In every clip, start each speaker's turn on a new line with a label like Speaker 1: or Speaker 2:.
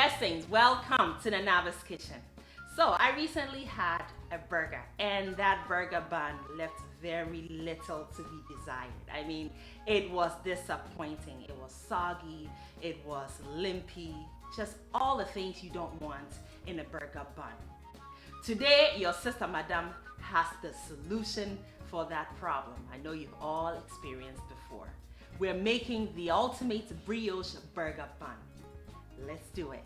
Speaker 1: Blessings, welcome to the Navis Kitchen. So I recently had a burger and that burger bun left very little to be desired. I mean, it was disappointing. It was soggy, it was limpy, just all the things you don't want in a burger bun. Today, your sister Madame has the solution for that problem. I know you've all experienced before. We're making the ultimate brioche burger bun. Let's do it.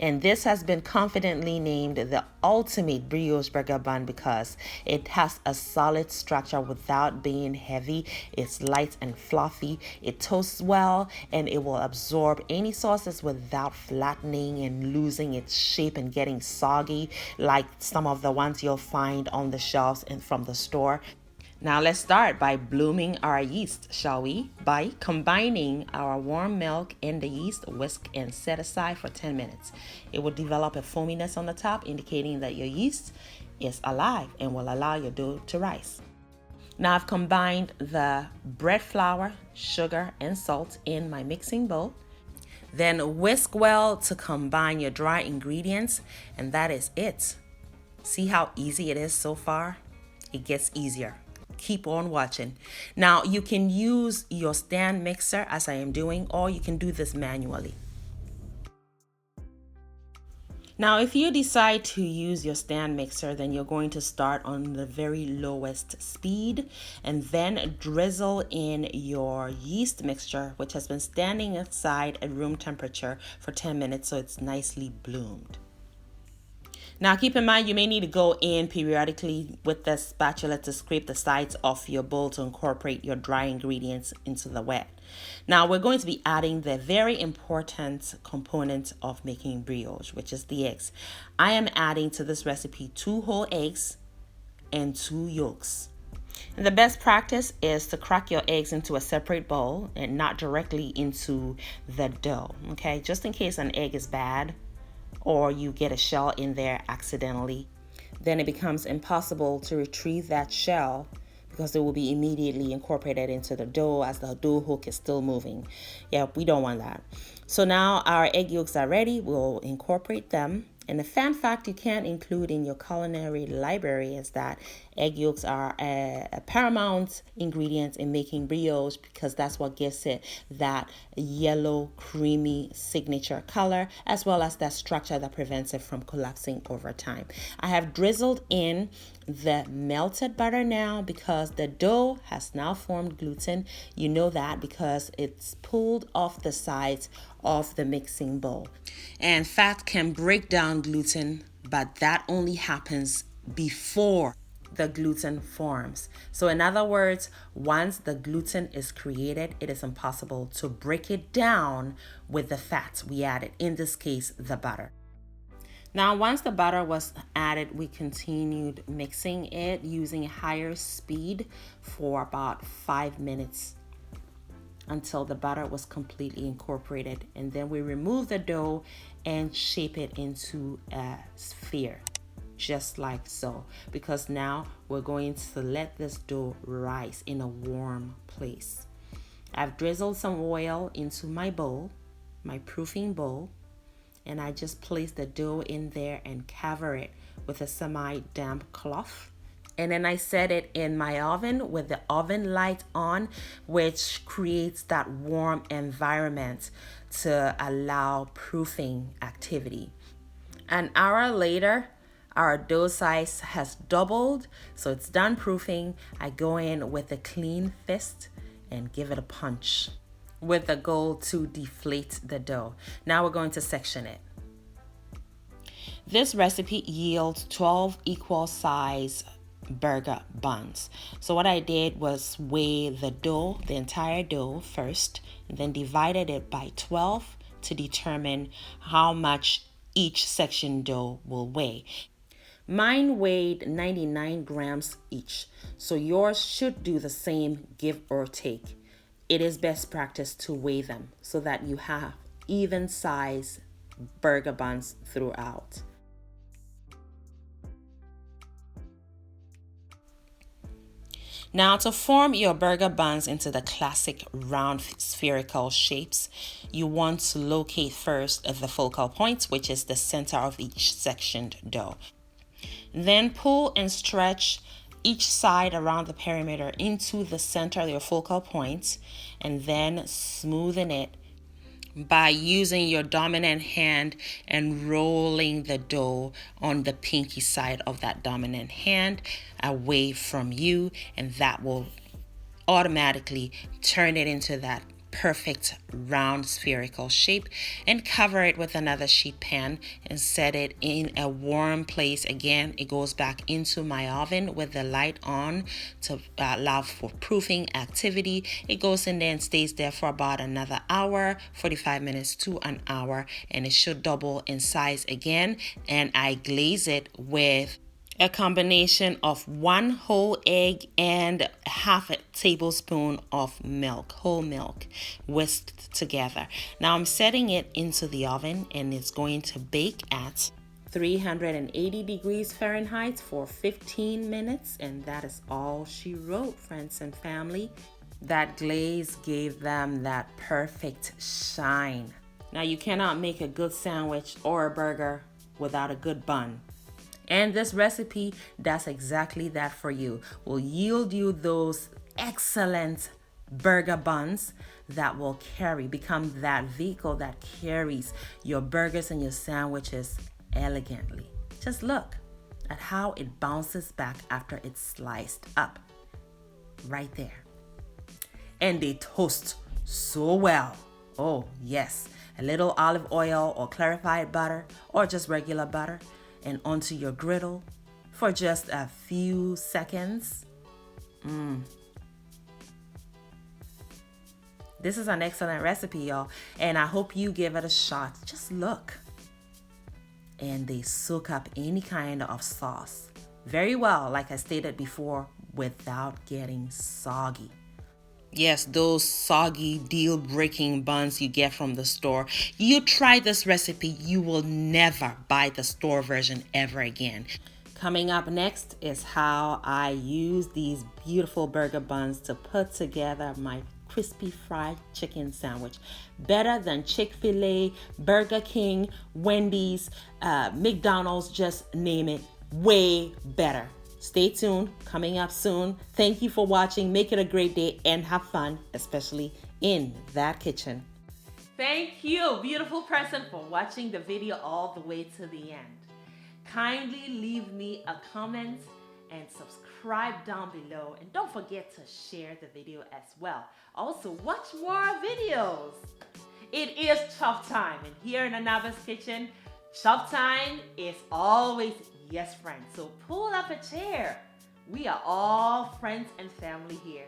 Speaker 2: And this has been confidently named the ultimate brioche burger bun because it has a solid structure without being heavy. It's light and fluffy. It toasts well and it will absorb any sauces without flattening and losing its shape and getting soggy like some of the ones you'll find on the shelves and from the store. Now let's start by blooming our yeast, shall we? By combining our warm milk and the yeast, whisk and set aside for 10 minutes. It will develop a foaminess on the top, indicating that your yeast is alive and will allow your dough to rise. Now I've combined the bread flour, sugar, and salt in my mixing bowl. Then whisk well to combine your dry ingredients, and that is it. See how easy it is so far? It gets easier. Keep on watching. Now you can use your stand mixer as I am doing, or you can do this manually. Now if you decide to use your stand mixer, then you're going to start on the very lowest speed and then drizzle in your yeast mixture, which has been standing aside at room temperature for 10 minutes so it's nicely bloomed. Now keep in mind you may need to go in periodically with the spatula to scrape the sides of your bowl to incorporate your dry ingredients into the wet. Now we're going to be adding the very important component of making brioche, which is the eggs. I am adding to this recipe 2 whole eggs and 2 yolks. And the best practice is to crack your eggs into a separate bowl and not directly into the dough, okay? Just in case an egg is bad or you get a shell in there accidentally, then it becomes impossible to retrieve that shell because it will be immediately incorporated into the dough as the dough hook is still moving. Yeah, we don't want that. So now our egg yolks are ready. We'll incorporate them. And the fun fact you can't include in your culinary library is that egg yolks are a paramount ingredient in making brioche because that's what gives it that yellow, creamy signature color, as well as that structure that prevents it from collapsing over time. I have drizzled in the melted butter now because the dough has now formed gluten. You know that because it's pulled off the sides of the mixing bowl. And fat can break down gluten, but that only happens before the gluten forms. So in other words, once the gluten is created, it is impossible to break it down with the fat we added, in this case, the butter. Now, once the butter was added, we continued mixing it using higher speed for about 5 minutes until the butter was completely incorporated. And then we remove the dough and shape it into a sphere, just like so, because now we're going to let this dough rise in a warm place. I've drizzled some oil into my bowl, my proofing bowl, and I just place the dough in there and cover it with a semi-damp cloth. And then I set it in my oven with the oven light on, which creates that warm environment to allow proofing activity. An hour later, our dough size has doubled, so it's done proofing. I go in with a clean fist and give it a punch with the goal to deflate the dough. Now we're going to section it. This recipe yields 12 equal size burger buns. So what I did was weigh the dough, the entire dough first, and then divided it by 12 to determine how much each section dough will weigh. Mine weighed 99 grams each, so yours should do the same, give or take. It is best practice to weigh them so that you have even size burger buns throughout. Now, to form your burger buns into the classic round spherical shapes, you want to locate first the focal point, which is the center of each sectioned dough. Then pull and stretch each side around the perimeter into the center of your focal point, and then smoothen it by using your dominant hand and rolling the dough on the pinky side of that dominant hand away from you, and that will automatically turn it into that perfect round spherical shape. And cover it with another sheet pan and set it in a warm place. Again, it goes back into my oven with the light on to allow for proofing activity. It goes in there and stays there for about another hour, 45 minutes to an hour, and it should double in size again. And I glaze it with a combination of 1 whole egg and half a tablespoon of milk, whole milk, whisked together. Now I'm setting it into the oven, and it's going to bake at 380 degrees Fahrenheit for 15 minutes. And that is all she wrote, friends and family. That glaze gave them that perfect shine. Now you cannot make a good sandwich or a burger without a good bun. And this recipe does exactly that for you. Will yield you those excellent burger buns that will become that vehicle that carries your burgers and your sandwiches elegantly. Just look at how it bounces back after it's sliced up. Right there. And they toast so well. Oh yes, a little olive oil or clarified butter or just regular butter, and onto your griddle for just a few seconds. This is an excellent recipe, y'all, and I hope you give it a shot. Just look. And they soak up any kind of sauce very well, like I stated before, without getting soggy. Yes, those soggy, deal-breaking buns you get from the store. You try this recipe, you will never buy the store version ever again. Coming up next is how I use these beautiful burger buns to put together my crispy fried chicken sandwich. Better than Chick-fil-A, Burger King, Wendy's, McDonald's, just name it. Way better. Stay tuned, coming up soon. Thank you for watching. Make it a great day and have fun, especially in that kitchen.
Speaker 1: Thank you, beautiful person, for watching the video all the way to the end. Kindly leave me a comment and subscribe down below. And don't forget to share the video as well. Also, watch more videos. It is chop time, and here in Anaba's kitchen, chop time is always yes, friends. So pull up a chair. We are all friends and family here.